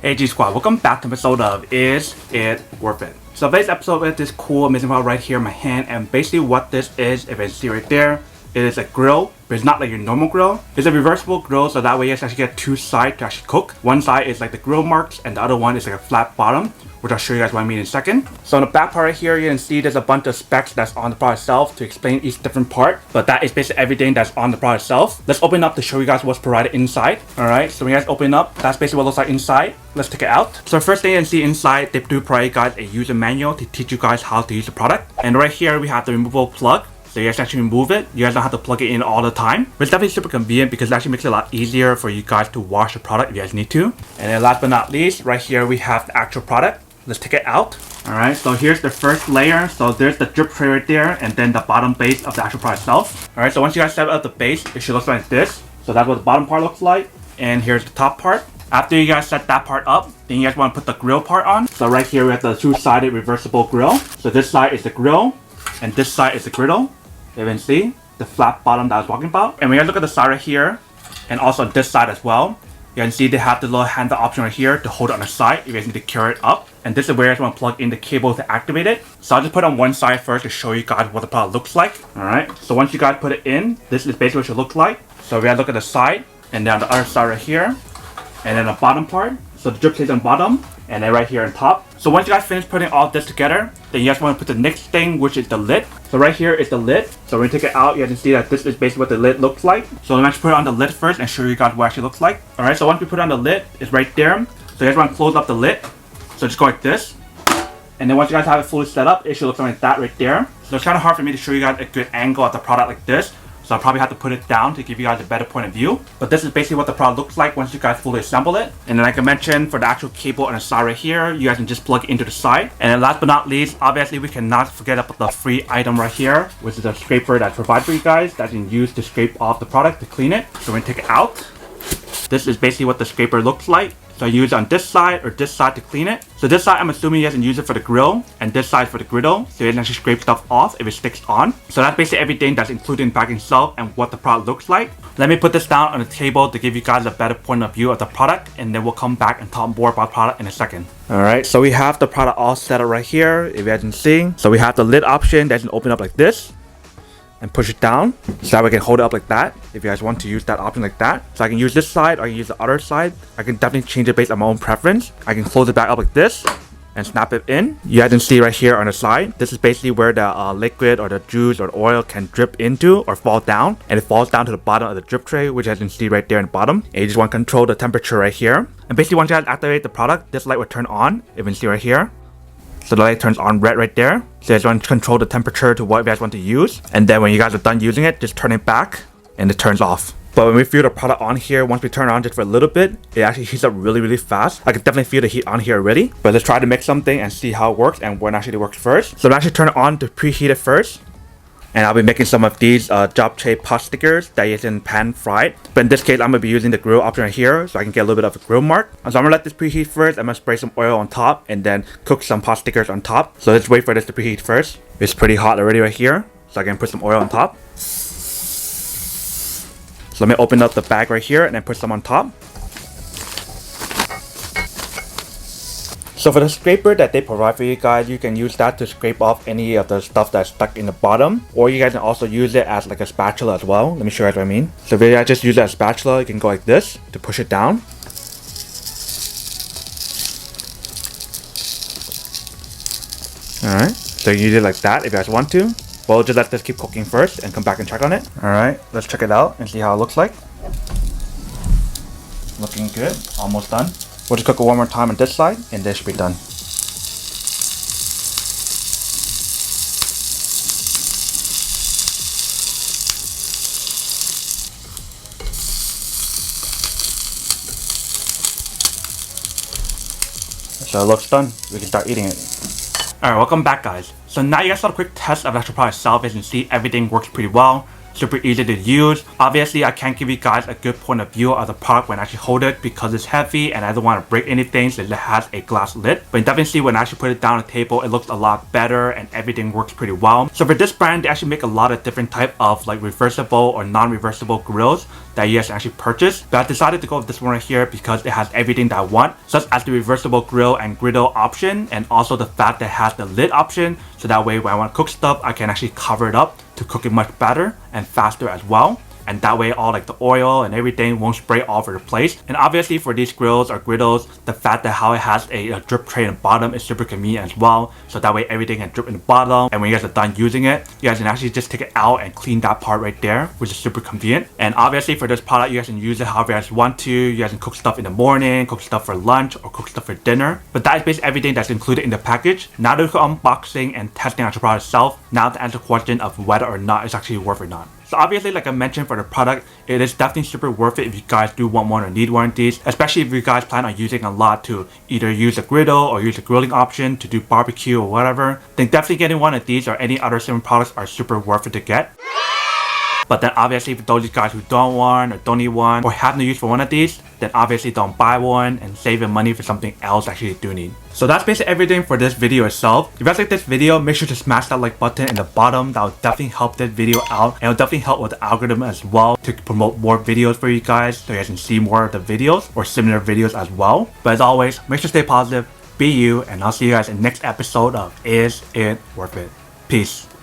Hey G Squad, welcome back to an episode of Is It Worth It? So today's episode is this cool amazing product right here in my hand, and basically what this is, if you can see right there, it is a grill, but it's not like your normal grill. It's a reversible grill, so that way you actually get two sides to actually cook. One side is like the grill marks, and the other one is like a flat bottom, which I'll show you guys what I mean in a second. So on the back part right here, you can see there's a bunch of specs that's on the product itself to explain each different part, but that is basically everything that's on the product itself. Let's open up to show you guys what's provided inside. Alright, so when you guys open up, that's basically what it looks like inside. Let's take it out. So first thing you can see inside, they do provide you guys a user manual to teach you guys how to use the product. And right here, we have the removable plug. So you guys actually remove it. You guys don't have to plug it in all the time. But it's definitely super convenient because it actually makes it a lot easier for you guys to wash the product if you guys need to. And then last but not least, right here we have the actual product. Let's take it out. Alright, so here's the first layer. So there's the drip tray right there, and then the bottom base of the actual product itself. Alright, so once you guys set up the base, it should look like this. So that's what the bottom part looks like. And here's the top part. After you guys set that part up, then you guys want to put the grill part on. So right here we have the two-sided reversible grill. So this side is the grill, and this side is the griddle. You can see the flat bottom that I was talking about. And when you guys look at the side right here, and also on this side as well, you can see they have the little handle option right here to hold it on the side if you guys need to carry it up. And this is where you guys want to plug in the cable to activate it. So I'll just put it on one side first to show you guys what the product looks like. Alright, so once you guys put it in, this is basically what it should look like. So we gotta look at the side, and then on the other side right here, and then the bottom part. So the drip stays on bottom, and then right here on top. So once you guys finish putting all this together, then you guys want to put the next thing, which is the lid. So right here is the lid. So when you take it out, you guys can see that this is basically what the lid looks like. So let me actually put it on the lid first and show you guys what it actually looks like. Alright, so once we put it on the lid, it's right there. So you guys want to close up the lid. So just go like this. And then once you guys have it fully set up, it should look like that right there. So it's kind of hard for me to show you guys a good angle of the product like this. So I'll probably have to put it down to give you guys a better point of view. But this is basically what the product looks like once you guys fully assemble it. And then like I mentioned, for the actual cable on the side right here, you guys can just plug it into the side. And then last but not least, obviously we cannot forget about the free item right here, which is a scraper that's provided for you guys that you can use to scrape off the product to clean it. So we're gonna take it out. This is basically what the scraper looks like. So you use it on this side or this side to clean it. So this side I'm assuming you guys can use it for the grill, and this side for the griddle, so you can actually scrape stuff off if it sticks on. So that's basically everything that's included in the packaging itself and what the product looks like. Let me put this down on the table to give you guys a better point of view of the product, and then we'll come back and talk more about the product in a second. Alright, so we have the product all set up right here, if you guys can see. So we have the lid option that can open up like this and push it down, so that we can hold it up like that if you guys want to use that option like that. So I can use this side or I can use the other side. I can definitely change it based on my own preference. I can close it back up like this and snap it in. You guys can see right here on the side, this is basically where the liquid or the juice or the oil can drip into or fall down, and it falls down to the bottom of the drip tray, which you guys can see right there in the bottom. And you just want to control the temperature right here. And basically once you guys activate the product, this light will turn on, if you can see right here. So the light turns on red right there. So you guys want to control the temperature to what you guys want to use. And then when you guys are done using it, just turn it back and it turns off. But when we feel the product on here, once we turn it on just for a little bit, it actually heats up really fast. I can definitely feel the heat on here already. But let's try to mix something and see how it works and when actually it works first. So I'm actually turn it on to preheat it first. And I'll be making some of these job tray pot stickers that you can pan fried. But in this case, I'm going to be using the grill option right here, so I can get a little bit of a grill mark. So I'm going to let this preheat first. I'm going to spray some oil on top and then cook some pot stickers on top. So let's wait for this to preheat first. It's pretty hot already right here, so I can put some oil on top. So let me open up the bag right here and then put some on top. So for the scraper that they provide for you guys, you can use that to scrape off any of the stuff that's stuck in the bottom. Or you guys can also use it as like a spatula as well. Let me show you guys what I mean. So if you guys just use it as a spatula, you can go like this to push it down. Alright, so you use it like that if you guys want to. Well, just let this keep cooking first and come back and check on it. Alright, let's check it out and see how it looks like. Looking good, almost done. We'll just cook it one more time on this side, and this should be done. So it looks done. We can start eating it. Alright, welcome back guys. So now you guys saw a quick test of the actual product itself. As you can see, everything works pretty well. super easy to use. Obviously, I can't give you guys a good point of view of the product when I actually hold it because it's heavy and I don't want to break anything since it has a glass lid. But you definitely see when I actually put it down on the table, it looks a lot better and everything works pretty well. So for this brand, they actually make a lot of different type of like reversible or non-reversible grills that you guys can actually purchase. But I decided to go with this one right here because it has everything that I want, such as the reversible grill and griddle option, and also the fact that it has the lid option, so that way when I want to cook stuff, I can actually cover it up to cook it much better and faster as well. And that way all like the oil and everything won't spray all over the place. And obviously for these grills or griddles, the fact that how it has a drip tray in the bottom is super convenient as well. So that way everything can drip in the bottom, and when you guys are done using it, you guys can actually just take it out and clean that part right there, which is super convenient. And obviously for this product, you guys can use it however you guys want to. You guys can cook stuff in the morning, cook stuff for lunch, or cook stuff for dinner. But that is basically everything that's included in the package. Now that we're unboxing and testing out the product itself, now to answer the question of whether or not it's actually worth or not. So obviously, like I mentioned, for the product, it is definitely super worth it if you guys do want one or need one of these, especially if you guys plan on using a lot to either use a griddle or use a grilling option to do barbecue or whatever. Then definitely getting one of these or any other similar products are super worth it to get. But then obviously for those guys who don't want or don't need one or have no use for one of these, then obviously don't buy one and save your money for something else actually you do need. So that's basically everything for this video itself. If you guys like this video, make sure to smash that like button in the bottom. That will definitely help this video out, and it will definitely help with the algorithm as well to promote more videos for you guys so you guys can see more of the videos or similar videos as well. But as always, make sure to stay positive, be you, and I'll see you guys in the next episode of Is It Worth It? Peace.